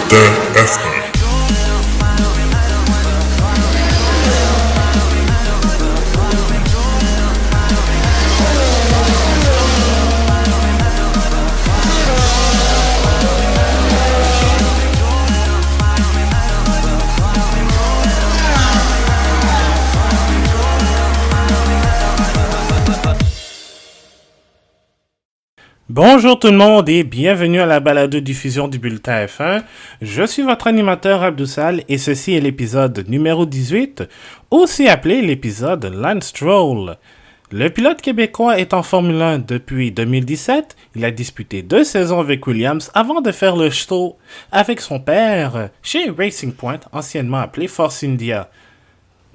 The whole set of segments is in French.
TF1. Bonjour tout le monde et bienvenue à la balado-diffusion du Bulletin F1. Je suis votre animateur Abdoussal et ceci est l'épisode numéro 18, aussi appelé l'épisode Lance Stroll. Le pilote québécois est en Formule 1 depuis 2017. Il a disputé 2 saisons avec Williams avant de faire le show avec son père chez Racing Point, anciennement appelé Force India.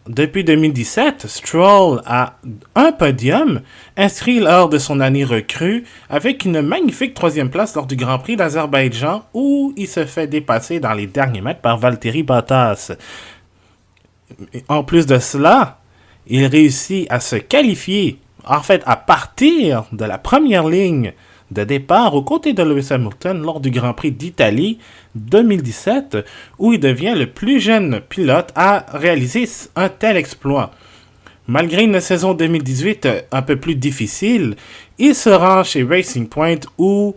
Depuis 2017, Stroll a un podium inscrit lors de son année recrue avec une magnifique 3e place lors du Grand Prix d'Azerbaïdjan où il se fait dépasser dans les derniers mètres par Valtteri Bottas. En plus de cela, il réussit à se qualifier, en fait à partir de la première ligne de départ aux côtés de Lewis Hamilton lors du Grand Prix d'Italie 2017, où il devient le plus jeune pilote à réaliser un tel exploit. Malgré une saison 2018 un peu plus difficile, il se rend chez Racing Point où,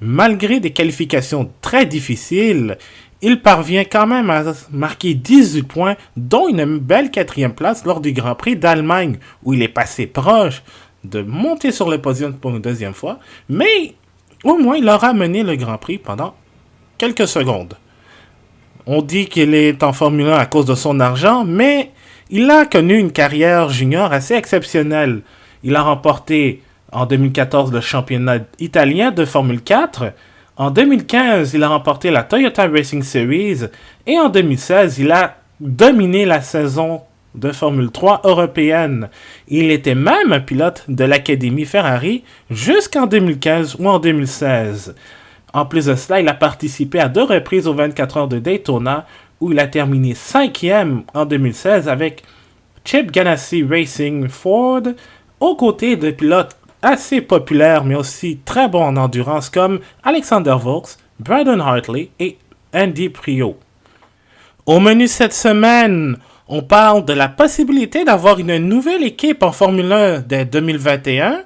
malgré des qualifications très difficiles, il parvient quand même à marquer 18 points, dont une belle 4e place lors du Grand Prix d'Allemagne, où il est passé proche de monter sur le podium pour une 2e fois, mais au moins il aura mené le Grand Prix pendant quelques secondes. On dit qu'il est en Formule 1 à cause de son argent, mais il a connu une carrière junior assez exceptionnelle. Il a remporté en 2014 le championnat italien de Formule 4. En 2015, il a remporté la Toyota Racing Series. Et en 2016, il a dominé la saison de Formule 3 européenne. Il était même un pilote de l'Académie Ferrari jusqu'en 2015 ou en 2016. En plus de cela, il a participé à 2 reprises aux 24 heures de Daytona où il a terminé 5e en 2016 avec Chip Ganassi Racing Ford aux côtés de pilotes assez populaires mais aussi très bons en endurance comme Alexander Vaux, Brandon Hartley et Andy Priault. Au menu cette semaine, on parle de la possibilité d'avoir une nouvelle équipe en Formule 1 dès 2021.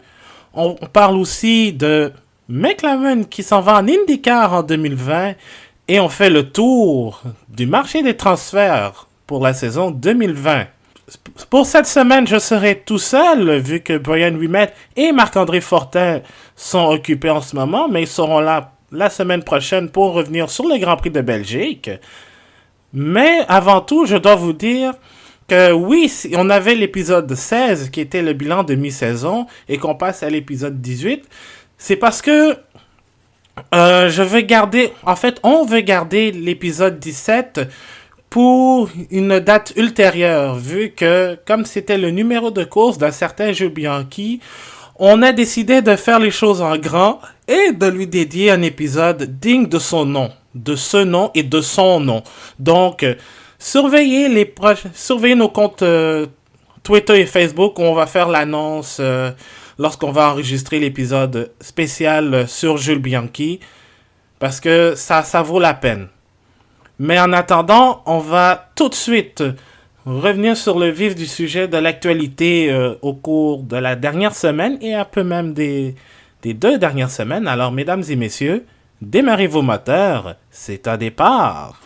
On parle aussi de McLaren qui s'en va en IndyCar en 2020. Et on fait le tour du marché des transferts pour la saison 2020. Pour cette semaine, je serai tout seul vu que Brian Ouimet et Marc-André Fortin sont occupés en ce moment. Mais ils seront là la semaine prochaine pour revenir sur le Grand Prix de Belgique. Mais avant tout, je dois vous dire que oui, on avait l'épisode 16 qui était le bilan de mi-saison et qu'on passe à l'épisode 18. C'est parce que on veut garder l'épisode 17 pour une date ultérieure, vu que comme c'était le numéro de course d'un certain Jules Bianchi, on a décidé de faire les choses en grand et de lui dédier un épisode digne de son nom. De ce nom et de son nom. Donc, surveillez nos comptes Twitter et Facebook où on va faire l'annonce lorsqu'on va enregistrer l'épisode spécial sur Jules Bianchi parce que ça vaut la peine. Mais en attendant, on va tout de suite revenir sur le vif du sujet de l'actualité au cours de la dernière semaine et un peu même des 2 dernières semaines. Alors, mesdames et messieurs, démarrez vos moteurs, c'est un départ.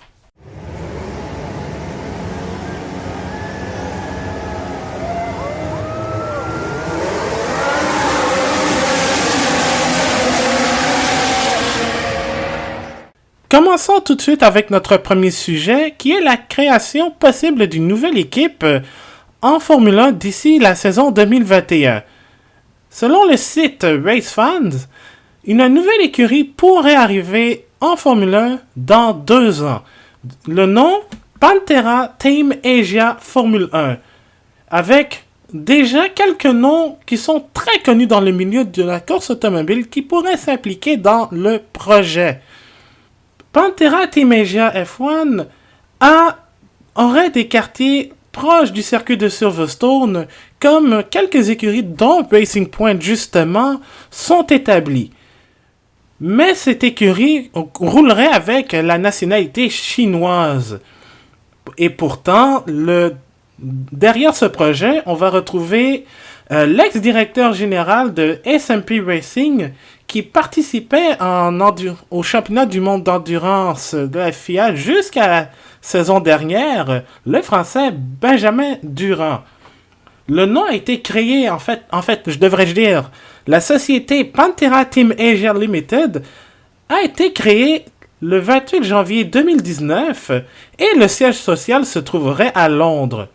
Commençons tout de suite avec notre premier sujet, qui est la création possible d'une nouvelle équipe en Formule 1 d'ici la saison 2021. Selon le site RaceFans, une nouvelle écurie pourrait arriver en Formule 1 dans 2 ans. Le nom, Pantera Team Asia Formule 1. Avec déjà quelques noms qui sont très connus dans le milieu de la course automobile qui pourraient s'impliquer dans le projet. Pantera Team Asia F1 aurait des quartiers proches du circuit de Silverstone, comme quelques écuries dont Racing Point justement sont établies. Mais cette écurie roulerait avec la nationalité chinoise. Et pourtant, derrière ce projet, on va retrouver l'ex-directeur général de S&P Racing qui participait au championnat du monde d'endurance de la FIA jusqu'à la saison dernière, le français Benjamin Durand. Le nom a été créé, en fait, je devrais dire, la société Pantera Team Asia Limited a été créée le 28 janvier 2019 et le siège social se trouverait à Londres.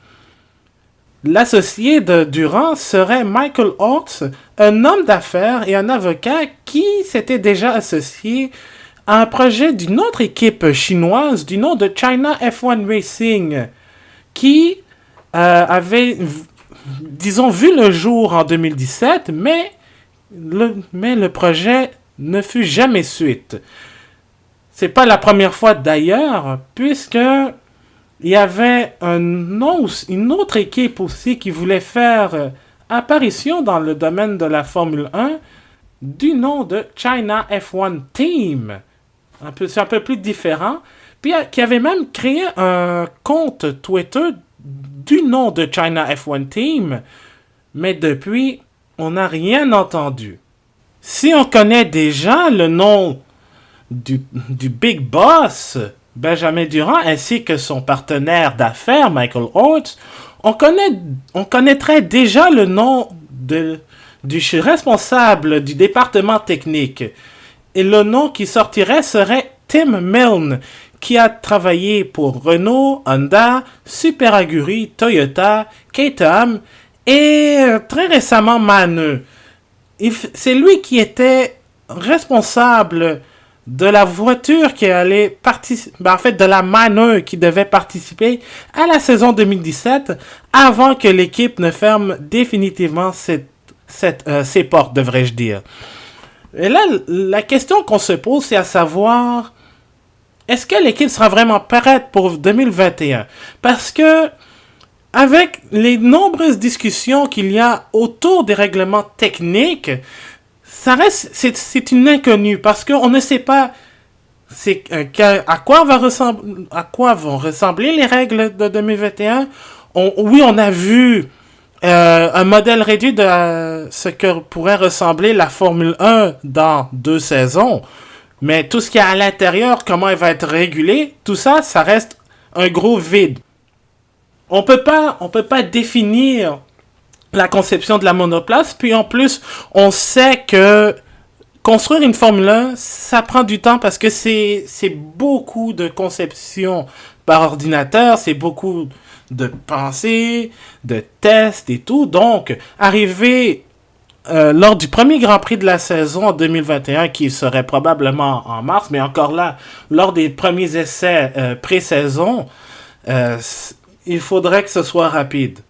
L'associé de Durand serait Michael Oates, un homme d'affaires et un avocat qui s'était déjà associé à un projet d'une autre équipe chinoise du nom de China F1 Racing, qui avait, disons, vu le jour en 2017, mais le projet ne fut jamais suite. C'est pas la première fois d'ailleurs, puisque il y avait une autre équipe aussi qui voulait faire apparition dans le domaine de la Formule 1 du nom de China F1 Team. C'est un peu plus différent. Puis qui avait même créé un compte Twitter du nom de China F1 Team. Mais depuis, on n'a rien entendu. Si on connaît déjà le nom du Big Boss, Benjamin Durand, ainsi que son partenaire d'affaires, Michael Oates, on connaîtrait déjà le nom du responsable du département technique. Et le nom qui sortirait serait Tim Milne, qui a travaillé pour Renault, Honda, Super Aguri, Toyota, Caterham et très récemment Maneux. C'est lui qui était responsable de la voiture qui allait participer, de la Maneux qui devait participer à la saison 2017 avant que l'équipe ne ferme définitivement ses portes, devrais-je dire. Et là, la question qu'on se pose, c'est à savoir, est-ce que l'équipe sera vraiment prête pour 2021? Parce que, avec les nombreuses discussions qu'il y a autour des règlements techniques, c'est une inconnue parce qu'on ne sait pas à quoi vont ressembler les règles de 2021. On a vu un modèle réduit de ce que pourrait ressembler la Formule 1 dans 2 saisons. Mais tout ce qu'il y a à l'intérieur, comment elle va être régulée, tout ça, ça reste un gros vide. On peut pas définir la conception de la monoplace, puis en plus, on sait que construire une Formule 1, ça prend du temps parce que c'est beaucoup de conception par ordinateur, c'est beaucoup de pensée, de tests et tout. Donc, arriver lors du premier Grand Prix de la saison en 2021, qui serait probablement en mars, mais encore là, lors des premiers essais pré-saison, il faudrait que ce soit rapide.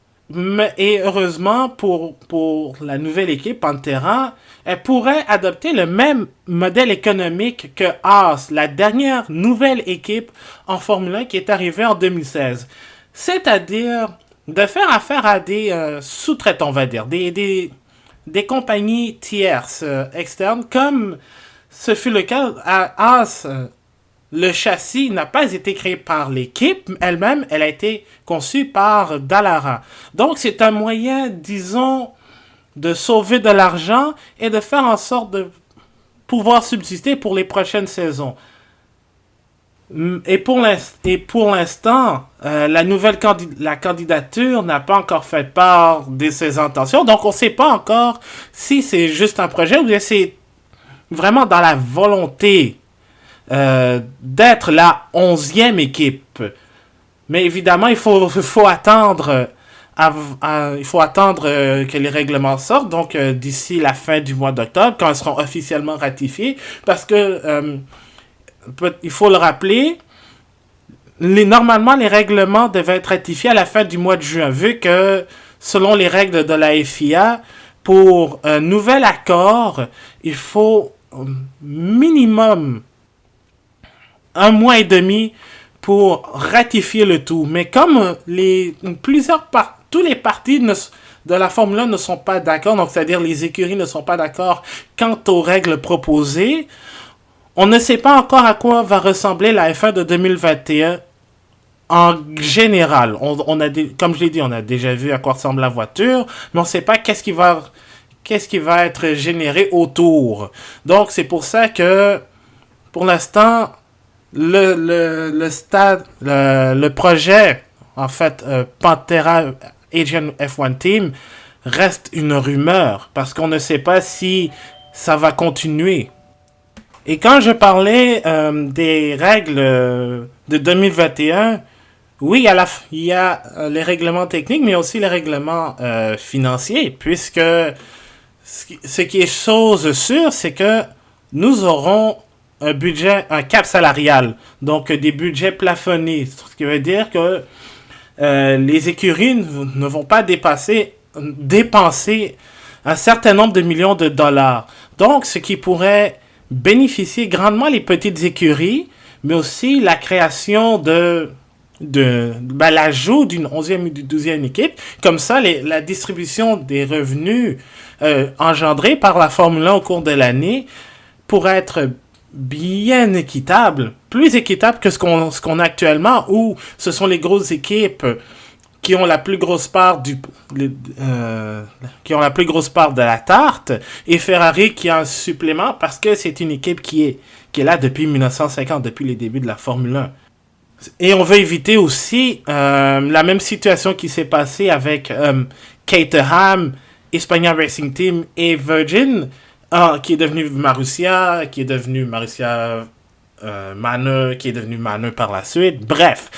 Et heureusement pour la nouvelle équipe Pantera, elle pourrait adopter le même modèle économique que Haas, la dernière nouvelle équipe en Formule 1 qui est arrivée en 2016. C'est-à-dire de faire affaire à des sous-traitants, on va dire, des compagnies tierces externes, comme ce fut le cas à Haas. Le châssis n'a pas été créé par l'équipe elle-même, elle a été conçue par Dallara. Donc c'est un moyen, disons, de sauver de l'argent et de faire en sorte de pouvoir subsister pour les prochaines saisons. Et pour l'instant, la candidature n'a pas encore fait part de ses intentions, donc on ne sait pas encore si c'est juste un projet ou bien c'est vraiment dans la volonté d'être la 11e équipe. Mais évidemment, il faut attendre que les règlements sortent, donc d'ici la fin du mois d'octobre, quand ils seront officiellement ratifiés, parce que, il faut le rappeler, normalement, les règlements devaient être ratifiés à la fin du mois de juin, vu que, selon les règles de la FIA, pour un nouvel accord, il faut minimum 1 mois et demi pour ratifier le tout. Mais comme tous les partis de la Formule 1 ne sont pas d'accord, donc c'est-à-dire les écuries ne sont pas d'accord quant aux règles proposées, On ne sait pas encore à quoi va ressembler la F1 de 2021 en général. Comme je l'ai dit, on a déjà vu à quoi ressemble la voiture, mais on ne sait pas qu'est-ce qui va être généré autour. Donc, c'est pour ça que, pour l'instant, le projet, en fait, Pantera Asian F1 Team, reste une rumeur, parce qu'on ne sait pas si ça va continuer. Et quand je parlais des règles de 2021, oui, il y a les règlements techniques, mais aussi les règlements financiers, puisque ce qui est chose sûre, c'est que nous aurons un budget, un cap salarial, donc des budgets plafonnés, ce qui veut dire que les écuries ne vont pas dépenser un certain nombre de millions de dollars. Donc, ce qui pourrait bénéficier grandement les petites écuries, mais aussi la création l'ajout d'une 11e ou d'une 12e équipe. Comme ça, la distribution des revenus engendrés par la Formule 1 au cours de l'année pourrait être bien équitable, plus équitable que ce qu'on a actuellement, où ce sont les grosses équipes qui ont la plus grosse part qui ont la plus grosse part de la tarte, et Ferrari qui a un supplément parce que c'est une équipe qui est là depuis 1950, depuis les débuts de la Formule 1. Et on veut éviter aussi la même situation qui s'est passée avec Caterham, Hispania Racing Team et Virgin, qui est devenu Marussia, qui est devenu Marussia Manor, qui est devenu Manor par la suite. Bref,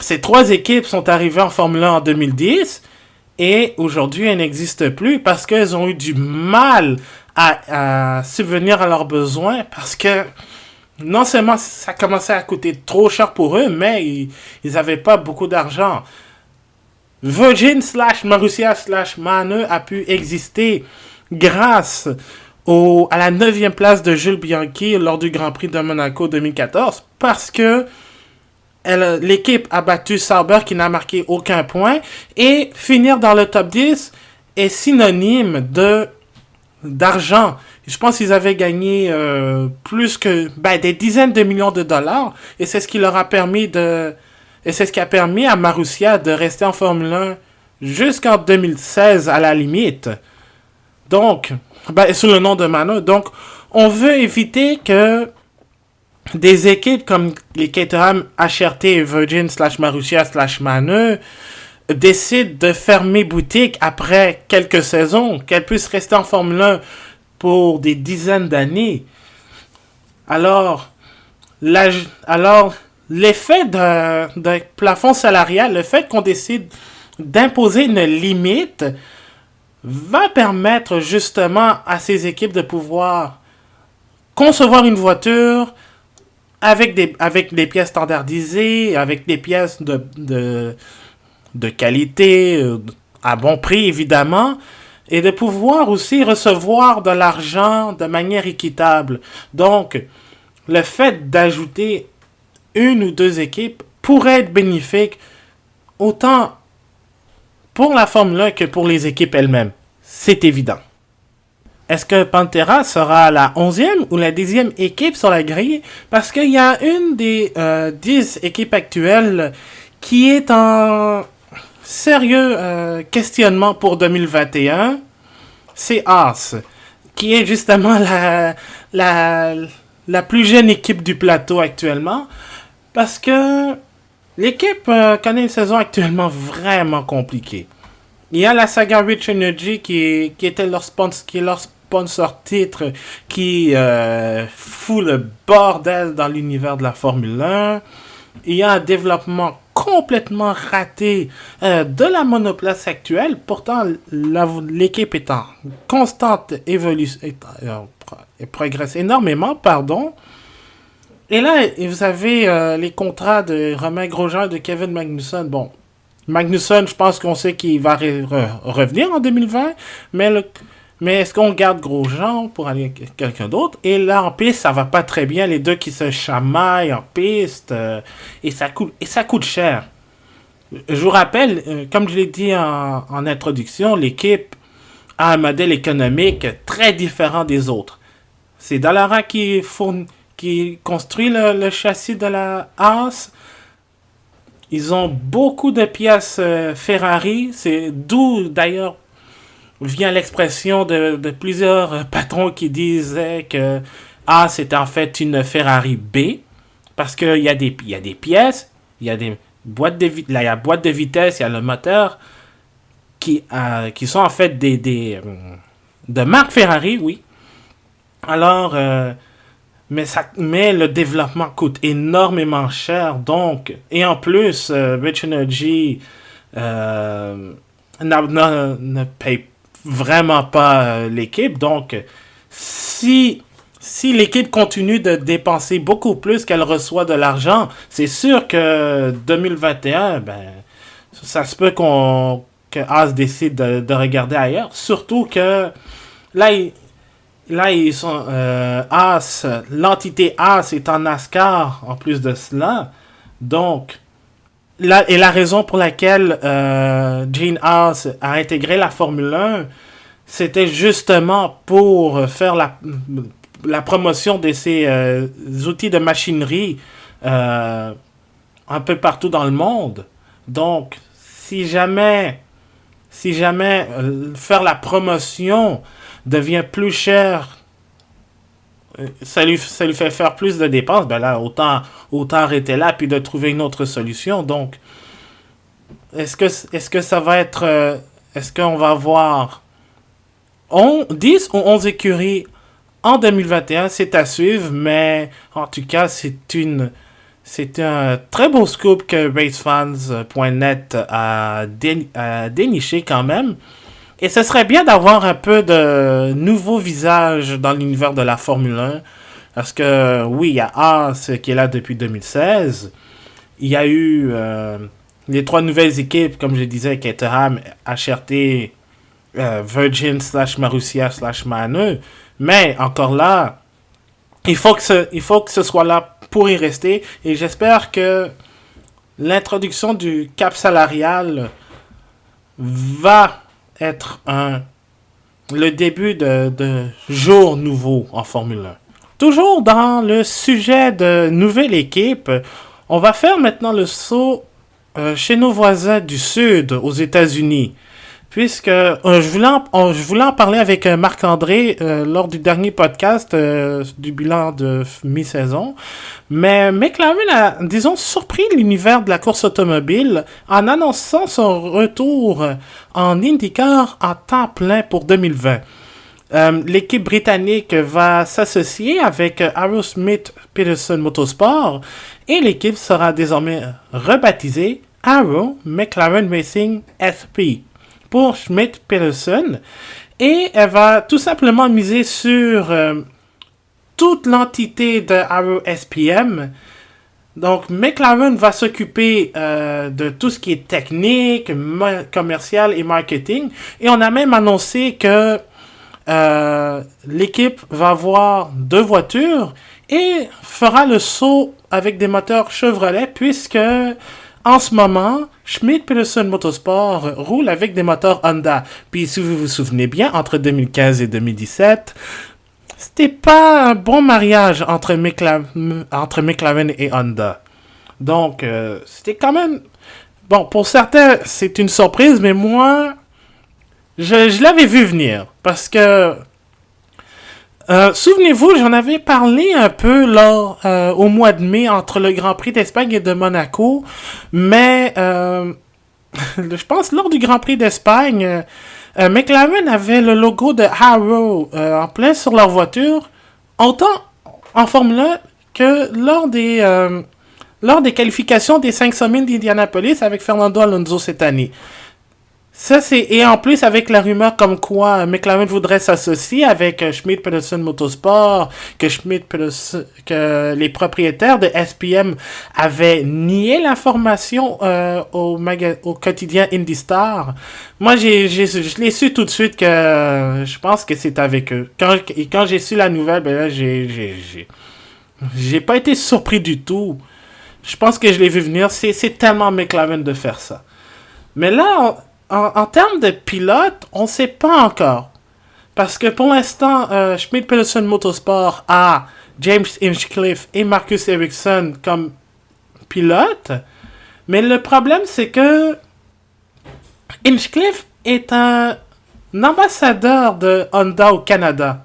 ces trois équipes sont arrivées en Formule 1 en 2010 et aujourd'hui elles n'existent plus parce qu'elles ont eu du mal à subvenir à leurs besoins parce que non seulement ça commençait à coûter trop cher pour eux, mais ils n'avaient pas beaucoup d'argent. Virgin / Marussia / Manor a pu exister grâce à la 9e place de Jules Bianchi lors du Grand Prix de Monaco 2014 parce que l'équipe a battu Sauber qui n'a marqué aucun point et finir dans le top 10 est synonyme d'argent. Je pense qu'ils avaient gagné plus que des dizaines de millions de dollars et c'est ce qui leur a permis et c'est ce qui a permis à Marussia de rester en Formule 1 jusqu'en 2016 à la limite. Donc, sous le nom de Manor. Donc, on veut éviter que des équipes comme les Caterham, HRT et Virgin / Marussia / Manor décident de fermer boutique après quelques saisons, qu'elles puissent rester en Formule 1 pour des dizaines d'années. Alors, l'effet d'un plafond salarial, le fait qu'on décide d'imposer une limite, va permettre justement à ces équipes de pouvoir concevoir une voiture avec des pièces standardisées, avec des pièces de qualité, à bon prix évidemment, et de pouvoir aussi recevoir de l'argent de manière équitable. Donc, le fait d'ajouter une ou deux équipes pourrait être bénéfique autant pour la Formule 1 que pour les équipes elles-mêmes. C'est évident. Est-ce que Pantera sera la 11e ou la 10e équipe sur la grille? Parce qu'il y a une des 10 équipes actuelles qui est en sérieux questionnement pour 2021. C'est Haas, qui est justement la plus jeune équipe du plateau actuellement. Parce que l'équipe connaît une saison actuellement vraiment compliquée. Il y a la saga Rich Energy qui est leur sponsor titre qui fout le bordel dans l'univers de la Formule 1. Il y a un développement complètement raté de la monoplace actuelle. Pourtant, l'équipe est en constante évolution et progresse énormément, pardon. Et là, vous avez les contrats de Romain Grosjean et de Kevin Magnussen. Bon, Magnussen, je pense qu'on sait qu'il va revenir en 2020, mais est-ce qu'on garde Grosjean pour aller avec quelqu'un d'autre? Et là, en piste, ça va pas très bien. Les deux qui se chamaillent en piste, et ça coûte cher. Je vous rappelle, comme je l'ai dit en introduction, l'équipe a un modèle économique très différent des autres. C'est Dallara qui construit le châssis de la Haas. Ils ont beaucoup de pièces Ferrari. C'est d'où d'ailleurs vient l'expression de plusieurs patrons qui disaient que Haas était en fait une Ferrari B. Parce qu'il y a des pièces, il y a des boîtes il y a la boîte de vitesse, il y a le moteur qui sont en fait de marque Ferrari, oui. Alors, mais le développement coûte énormément cher, donc, et en plus, Rich Energy ne paye vraiment pas l'équipe, donc si l'équipe continue de dépenser beaucoup plus qu'elle reçoit de l'argent, c'est sûr que 2021, ça se peut que Haas décide de regarder ailleurs. Surtout que là ils sont Haas, l'entité Haas est en NASCAR en plus de cela. Donc, la raison pour laquelle Gene Haas a intégré la Formule 1, c'était justement pour faire la promotion de ces outils de machinerie un peu partout dans le monde. Donc, si jamais faire la promotion devient plus cher, ça lui fait faire plus de dépenses, ben là, autant arrêter là puis de trouver une autre solution. Donc, est-ce que ça va être... est-ce qu'on va avoir 10 ou 11 écuries en 2021, c'est à suivre, mais en tout cas, c'est un très beau scoop que racefans.net a déniché quand même. Et ce serait bien d'avoir un peu de nouveaux visages dans l'univers de la Formule 1. Parce que, oui, il y a Haas qui est là depuis 2016. Il y a eu les 3 nouvelles équipes, comme je disais, Caterham, HRT, Virgin / Marussia / Maneux. Mais encore là, il faut que ce soit là pour y rester. Et j'espère que l'introduction du cap salarial va être le début de jours nouveaux en Formule 1. Toujours dans le sujet de nouvelle équipe, on va faire maintenant le saut chez nos voisins du Sud, aux États-Unis. Puisque je voulais en parler avec Marc-André lors du dernier podcast du bilan de mi-saison. Mais McLaren a, disons, surpris l'univers de la course automobile en annonçant son retour en IndyCar en temps plein pour 2020. L'équipe britannique va s'associer avec Arrowsmith Peterson Motorsport et l'équipe sera désormais rebaptisée Arrow McLaren Racing SP. Pour Schmidt-Peterson, et elle va tout simplement miser sur toute l'entité de Arrow SPM. Donc, McLaren va s'occuper de tout ce qui est technique, commercial et marketing. Et on a même annoncé que l'équipe va avoir 2 voitures et fera le saut avec des moteurs Chevrolet, puisque en ce moment, Schmidt-Peterson Motorsport roule avec des moteurs Honda. Puis si vous vous souvenez bien, entre 2015 et 2017, c'était pas un bon mariage entre McLaren et Honda. Donc, c'était quand même... Bon, pour certains, c'est une surprise, mais moi, je l'avais vu venir. Parce que... souvenez-vous, j'en avais parlé un peu au mois de mai entre le Grand Prix d'Espagne et de Monaco, mais je pense lors du Grand Prix d'Espagne, McLaren avait le logo de Arrow en plein sur leur voiture, autant en Formule 1 que lors des qualifications des 500 000 d'Indianapolis avec Fernando Alonso cette année. Et en plus avec la rumeur comme quoi McLaren voudrait s'associer avec Schmidt-Peterson Motorsport, que les propriétaires de SPM avaient nié l'information au quotidien IndyStar. Moi, je l'ai su tout de suite que je pense que c'est avec eux. Quand j'ai su la nouvelle, ben là, j'ai pas été surpris du tout. Je pense que je l'ai vu venir. C'est tellement McLaren de faire ça. Mais là, en termes de pilote, on ne sait pas encore. Parce que pour l'instant, Schmidt-Peterson Motorsport a James Hinchcliffe et Marcus Ericsson comme pilotes. Mais le problème, c'est que Hinchcliffe est un ambassadeur de Honda au Canada.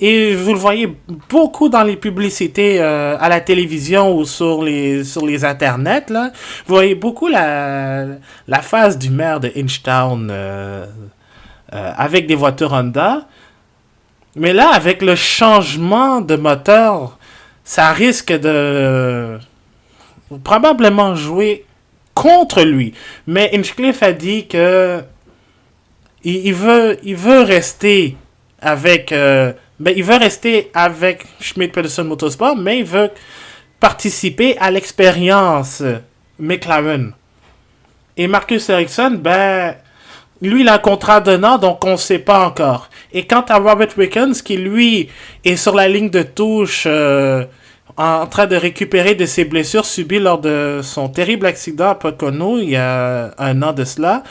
Et vous le voyez beaucoup dans les publicités à la télévision ou sur les internets. Là. Vous voyez beaucoup la face du maire de Hinchtown avec des voitures Honda. Mais là, avec le changement de moteur, ça risque de probablement jouer contre lui. Mais Hinchcliffe a dit que il veut rester avec il veut rester avec Schmidt-Peterson Motorsport, mais il veut participer à l'expérience McLaren. Et Marcus Ericsson, lui, il a un contrat d'un an, donc on ne sait pas encore. Et quant à Robert Wickens, qui lui est sur la ligne de touche en train de récupérer de ses blessures subies lors de son terrible accident à Pocono il y a un an de cela,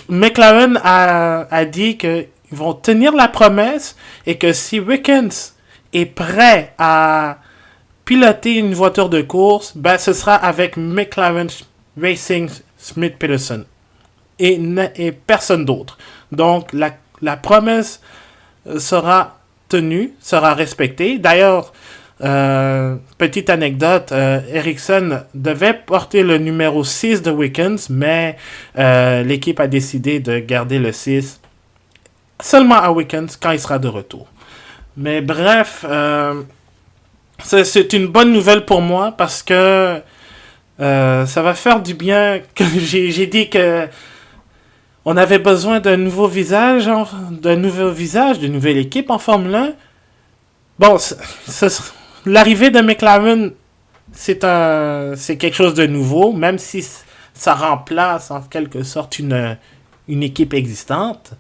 McLaren a dit qu'ils vont tenir la promesse et que si Wickens est prêt à piloter une voiture de course, ce sera avec McLaren Racing Schmidt-Peterson et personne d'autre. Donc la promesse sera tenue, sera respectée. D'ailleurs, petite anecdote, Ericsson devait porter le numéro 6 de Wickens, mais l'équipe a décidé de garder le 6 seulement à Wickens quand il sera de retour. Mais bref, c'est une bonne nouvelle pour moi parce que ça va faire du bien que j'ai dit que on avait besoin d'un nouveau visage, d'une nouvelle équipe en Formule 1. Bon, l'arrivée de McLaren, c'est quelque chose de nouveau, même si ça remplace en quelque sorte une équipe existante.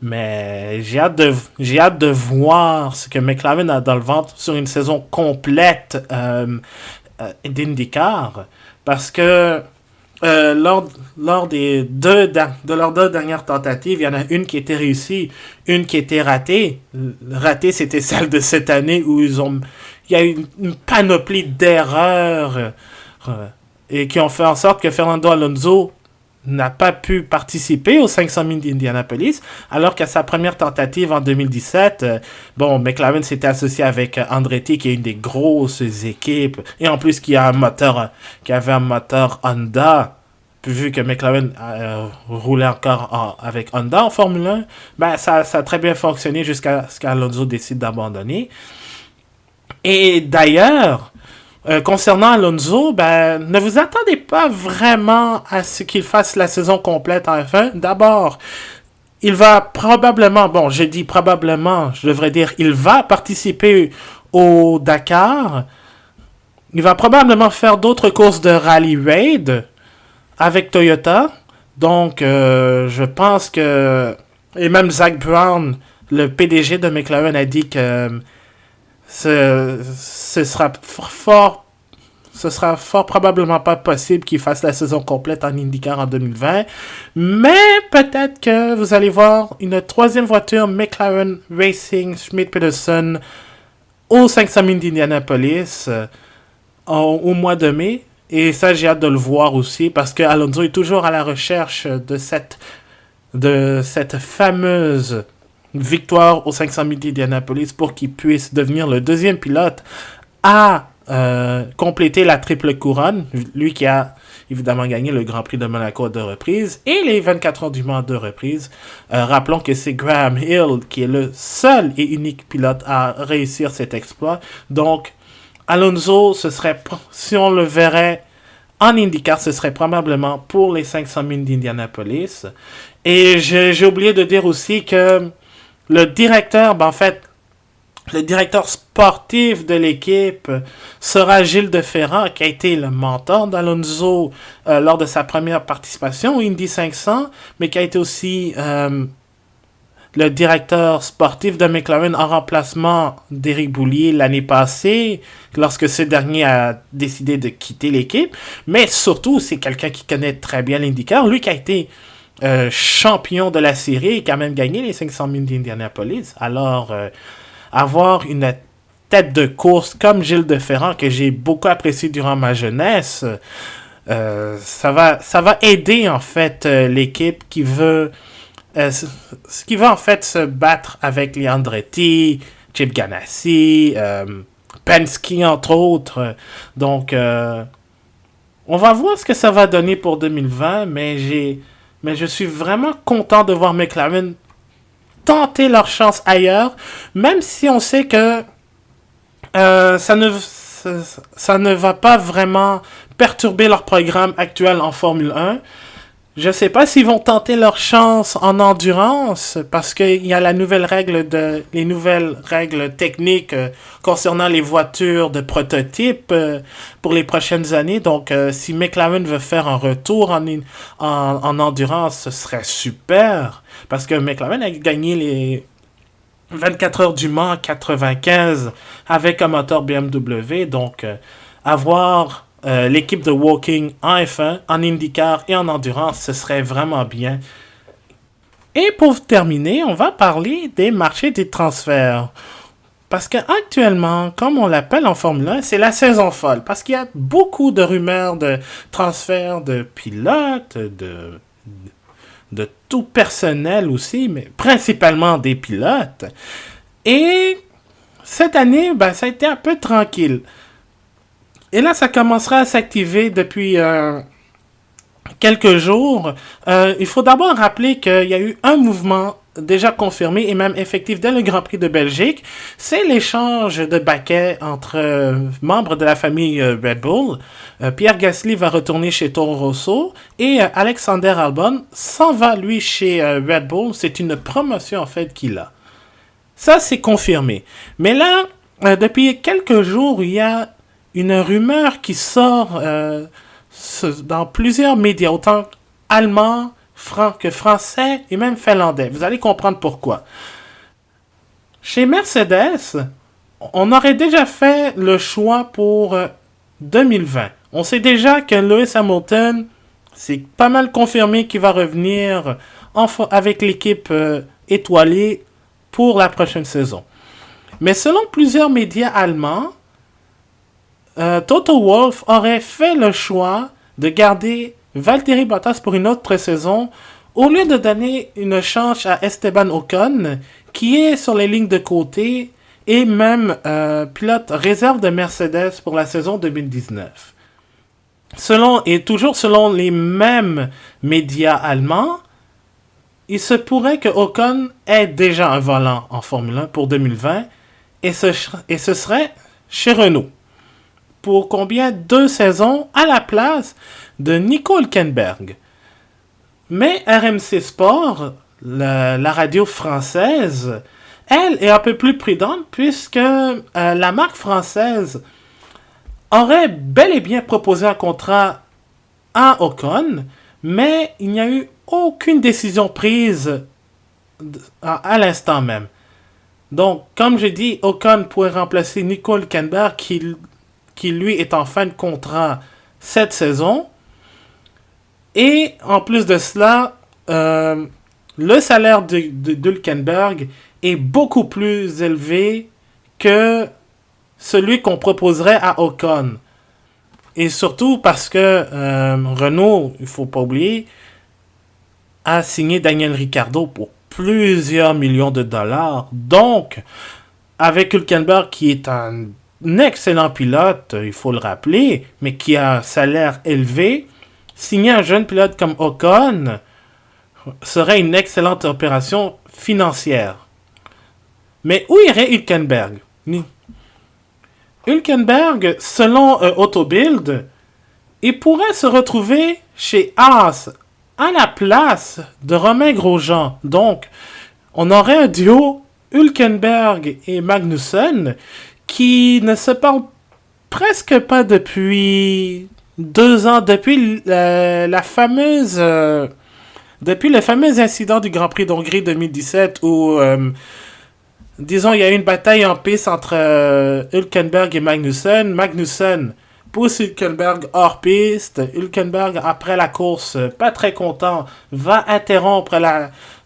Mais j'ai hâte de voir ce que McLaren a dans le ventre sur une saison complète d'IndyCar. Parce que lors de leurs deux dernières tentatives, il y en a une qui était réussie, une qui était ratée. Ratée, c'était celle de cette année où il y a eu une panoplie d'erreurs et qui ont fait en sorte que Fernando Alonso n'a pas pu participer aux 500 000 d'Indianapolis, alors qu'à sa première tentative en 2017, McLaren s'était associé avec Andretti, qui est une des grosses équipes, et en plus qui avait un moteur Honda, vu que McLaren roulait encore avec Honda en Formule 1, ça a très bien fonctionné jusqu'à ce qu'Alonso décide d'abandonner. Et d'ailleurs, concernant Alonso, ne vous attendez pas vraiment à ce qu'il fasse la saison complète en F1. D'abord, il va probablement, je dis probablement, je devrais dire, il va participer au Dakar. Il va probablement faire d'autres courses de rallye raid avec Toyota. Donc, je pense que... Et même Zach Brown, le PDG de McLaren, a dit que ce sera fort probablement pas possible qu'il fasse la saison complète en IndyCar en 2020. Mais peut-être que vous allez voir une troisième voiture McLaren Racing Schmidt-Peterson au 500 000 d'Indianapolis au mois de mai. Et ça, j'ai hâte de le voir aussi parce que Alonso est toujours à la recherche de cette fameuse victoire au 500 000 d'Indianapolis pour qu'il puisse devenir le deuxième pilote à compléter la triple couronne. Lui qui a évidemment gagné le Grand Prix de Monaco à 2 reprises et les 24 heures du Mans à 2 reprises. Rappelons que c'est Graham Hill qui est le seul et unique pilote à réussir cet exploit. Donc, Alonso, si on le verrait en IndyCar, ce serait probablement pour les 500 000 d'Indianapolis. Et j'ai oublié de dire aussi que le directeur, le directeur sportif de l'équipe sera Gilles de Ferran, qui a été le mentor d'Alonso lors de sa première participation au Indy 500, mais qui a été aussi le directeur sportif de McLaren en remplacement d'Éric Boulier l'année passée, lorsque ce dernier a décidé de quitter l'équipe. Mais surtout, c'est quelqu'un qui connaît très bien l'IndyCar. Lui qui a été champion de la série et quand même gagné les 500 000 d'Indianapolis. Alors, avoir une tête de course comme Gilles de Ferrand, que j'ai beaucoup apprécié durant ma jeunesse, ça va aider en fait l'équipe qui veut en fait se battre avec les Andretti, Chip Ganassi, Penske entre autres. Donc, on va voir ce que ça va donner pour 2020, mais je suis vraiment content de voir McLaren tenter leur chance ailleurs, même si on sait que ça ne va pas vraiment perturber leur programme actuel en Formule 1. Je sais pas s'ils vont tenter leur chance en endurance parce qu'il y a les nouvelles règles techniques concernant les voitures de prototype pour les prochaines années. Donc, si McLaren veut faire un retour en endurance, ce serait super parce que McLaren a gagné les 24 heures du Mans 95 avec un moteur BMW. Donc, avoir l'équipe de Woking en F1, en IndyCar et en Endurance, ce serait vraiment bien. Et pour terminer, on va parler des marchés des transferts. Parce qu'actuellement, comme on l'appelle en Formule 1, c'est la saison folle. Parce qu'il y a beaucoup de rumeurs de transferts de pilotes, de tout personnel aussi, mais principalement des pilotes. Et cette année, ça a été un peu tranquille. Et là, ça commencera à s'activer depuis quelques jours. Il faut d'abord rappeler qu'il y a eu un mouvement déjà confirmé et même effectif dès le Grand Prix de Belgique. C'est l'échange de baquets entre membres de la famille Red Bull. Pierre Gasly va retourner chez Toro Rosso et Alexander Albon s'en va, lui, chez Red Bull. C'est une promotion, en fait, qu'il a. Ça, c'est confirmé. Mais là, depuis quelques jours, il y a une rumeur qui sort dans plusieurs médias, autant allemands que français et même finlandais. Vous allez comprendre pourquoi. Chez Mercedes, on aurait déjà fait le choix pour 2020. On sait déjà que Lewis Hamilton, c'est pas mal confirmé qu'il va revenir avec l'équipe étoilée pour la prochaine saison. Mais selon plusieurs médias allemands, Toto Wolff aurait fait le choix de garder Valtteri Bottas pour une autre saison au lieu de donner une chance à Esteban Ocon qui est sur les lignes de côté et même pilote réserve de Mercedes pour la saison 2019. Toujours selon les mêmes médias allemands, il se pourrait que Ocon ait déjà un volant en Formule 1 pour 2020 et ce serait chez Renault. Pour combien 2 saisons à la place de Nico Hülkenberg. Mais RMC Sport, la radio française, elle est un peu plus prudente puisque la marque française aurait bel et bien proposé un contrat à Ocon, mais il n'y a eu aucune décision prise à l'instant même. Donc, comme je dis, Ocon pourrait remplacer Nico Hülkenberg qui lui est en fin de contrat cette saison. Et en plus de cela, le salaire d'Hülkenberg est beaucoup plus élevé que celui qu'on proposerait à Ocon. Et surtout parce que Renault, il ne faut pas oublier, a signé Daniel Ricciardo pour plusieurs millions de dollars. Donc, avec Hülkenberg qui est un excellent pilote, il faut le rappeler, mais qui a un salaire élevé, signer un jeune pilote comme Ocon serait une excellente opération financière. Mais où irait Hülkenberg? Hülkenberg, selon Autobild, il pourrait se retrouver chez Haas à la place de Romain Grosjean. Donc, on aurait un duo Hülkenberg et Magnussen qui ne se parlent presque pas depuis 2 ans, depuis depuis le fameux incident du Grand Prix d'Hongrie 2017 où, disons, il y a eu une bataille en piste entre Hülkenberg et Magnussen. Magnussen pousse Hülkenberg hors piste. Hülkenberg, après la course, pas très content, va interrompre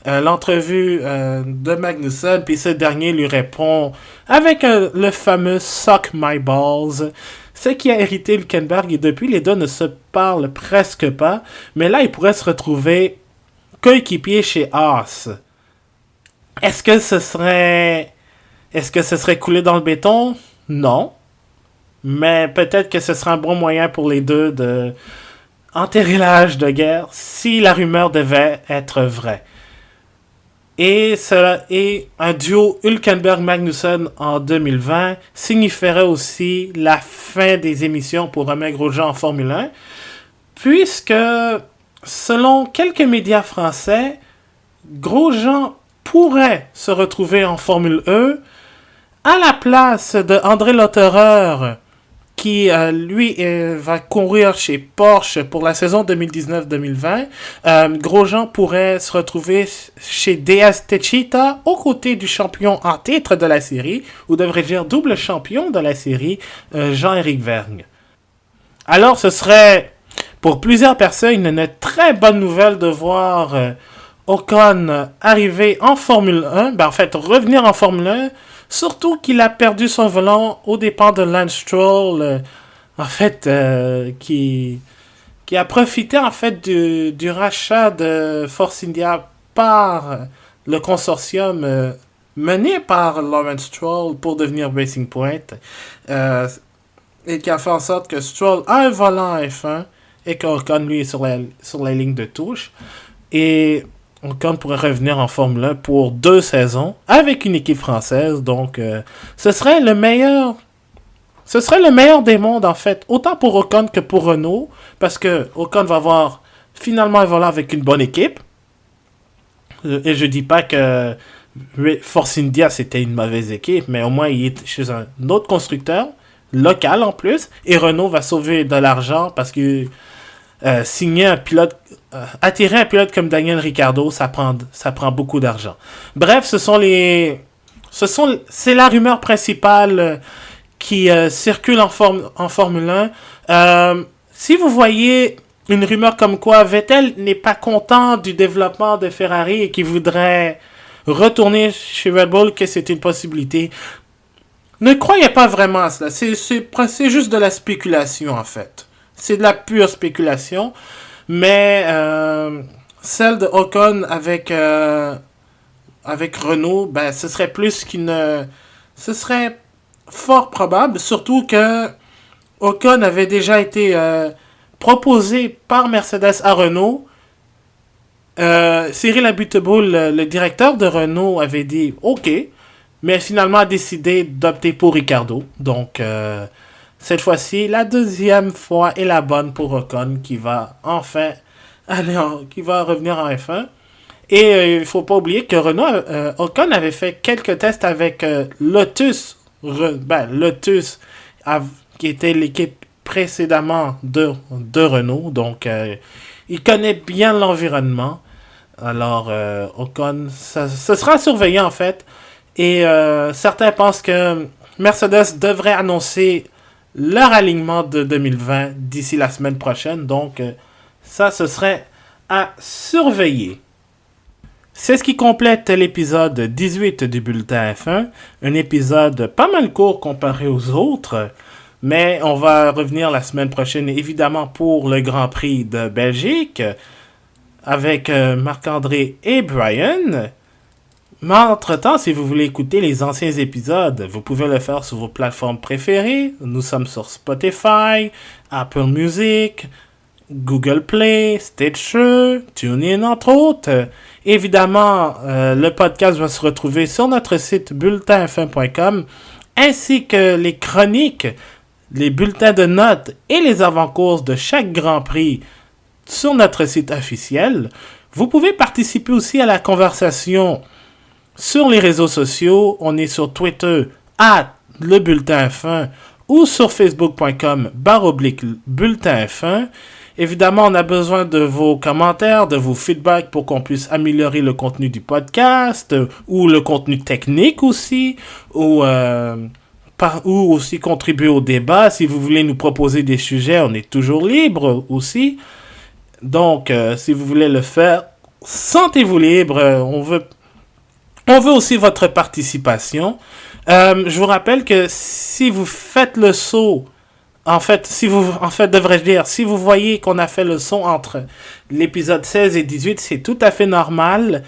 l'entrevue de Magnussen, puis ce dernier lui répond avec le fameux "Suck my balls", ce qui a irrité Hülkenberg, et depuis les deux ne se parlent presque pas, mais là il pourrait se retrouver coéquipier chez Haas. Est-ce que ce serait coulé dans le béton? Non. Mais peut-être que ce serait un bon moyen pour les deux de enterrer la hache de guerre si la rumeur devait être vraie. Et un duo Hülkenberg-Magnussen en 2020 signifierait aussi la fin des émissions pour Romain Grosjean en Formule 1, puisque, selon quelques médias français, Grosjean pourrait se retrouver en Formule E à la place de André Lotterer, qui, lui, va courir chez Porsche pour la saison 2019-2020. Grosjean pourrait se retrouver chez DS Techeetah, aux côtés du champion en titre de la série, ou devrais-je dire double champion de la série, Jean-Éric Vergne. Alors, ce serait, pour plusieurs personnes, une très bonne nouvelle de voir Ocon arriver en Formule 1, revenir en Formule 1, surtout qu'il a perdu son volant aux dépens de Lance Stroll, qui a profité en fait du rachat de Force India par le consortium mené par Lawrence Stroll pour devenir Racing Point, et qui a fait en sorte que Stroll a un volant F1 et qu'Ocon lui est sur la ligne de touche, et Ocon pourrait revenir en Formule 1 pour 2 saisons avec une équipe française. Donc, ce serait le meilleur des mondes, en fait. Autant pour Ocon que pour Renault. Parce que Ocon va avoir finalement un volant avec une bonne équipe. Et je dis pas que Force India, c'était une mauvaise équipe. Mais au moins, il est chez un autre constructeur, local en plus. Et Renault va sauver de l'argent parce que attirer un pilote comme Daniel Ricciardo, ça prend beaucoup d'argent. Bref, c'est la rumeur principale qui circule en Formule 1. Si vous voyez une rumeur comme quoi Vettel n'est pas content du développement de Ferrari et qu'il voudrait retourner chez Red Bull, que c'est une possibilité, ne croyez pas vraiment à cela. C'est juste de la spéculation, en fait. C'est de la pure spéculation. Mais celle de Ocon avec Renault, ce serait plus ce serait fort probable. Surtout que Ocon avait déjà été proposé par Mercedes à Renault. Cyril Abiteboul, le directeur de Renault, avait dit OK, mais finalement a décidé d'opter pour Ricciardo. Donc, cette fois-ci, la deuxième fois est la bonne pour Ocon, qui va enfin qui va revenir en F1. Et il ne faut pas oublier que Ocon avait fait quelques tests avec Lotus, qui était l'équipe précédemment de Renault. Donc, il connaît bien l'environnement. Alors, Ocon, ce sera surveillé en fait. Et certains pensent que Mercedes devrait annoncer leur alignement de 2020 d'ici la semaine prochaine. Donc, ça, ce serait à surveiller. C'est ce qui complète l'épisode 18 du Bulletin F1. Un épisode pas mal court comparé aux autres. Mais on va revenir la semaine prochaine, évidemment, pour le Grand Prix de Belgique, avec Marc-André et Brian. Mais entre-temps, si vous voulez écouter les anciens épisodes, vous pouvez le faire sur vos plateformes préférées. Nous sommes sur Spotify, Apple Music, Google Play, Stitcher, TuneIn, entre autres. Évidemment, le podcast va se retrouver sur notre site bulletinf1.com, ainsi que les chroniques, les bulletins de notes et les avant-courses de chaque Grand Prix sur notre site officiel. Vous pouvez participer aussi à la conversation sur les réseaux sociaux. On est sur Twitter @lebulletinf1 ou sur facebook.com/bulletinf1. Évidemment, on a besoin de vos commentaires, de vos feedbacks pour qu'on puisse améliorer le contenu du podcast ou le contenu technique aussi, ou ou aussi contribuer au débat. Si vous voulez nous proposer des sujets, on est toujours libre aussi. Donc, si vous voulez le faire, sentez-vous libre. On veut aussi votre participation. Je vous rappelle que si vous faites le saut, devrais-je dire, si vous voyez qu'on a fait le saut entre l'épisode 16 et 18, c'est tout à fait normal.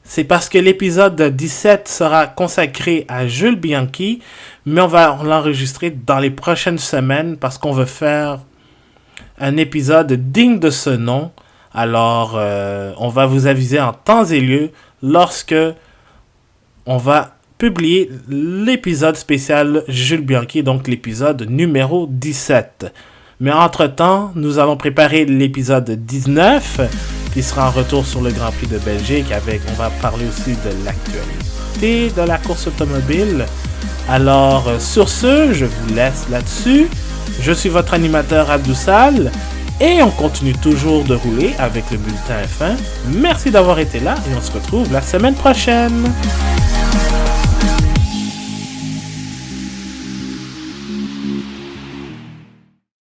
C'est parce que l'épisode 17 sera consacré à Jules Bianchi, mais on va l'enregistrer dans les prochaines semaines parce qu'on veut faire un épisode digne de ce nom. Alors, on va vous aviser en temps et lieu lorsque on va publier l'épisode spécial Jules Bianchi, donc l'épisode numéro 17. Mais entre-temps, nous allons préparer l'épisode 19, qui sera en retour sur le Grand Prix de Belgique. On va parler aussi de l'actualité de la course automobile. Alors, sur ce, je vous laisse là-dessus. Je suis votre animateur Abdoussal. Et on continue toujours de rouler avec le bulletin F1. Merci d'avoir été là et on se retrouve la semaine prochaine.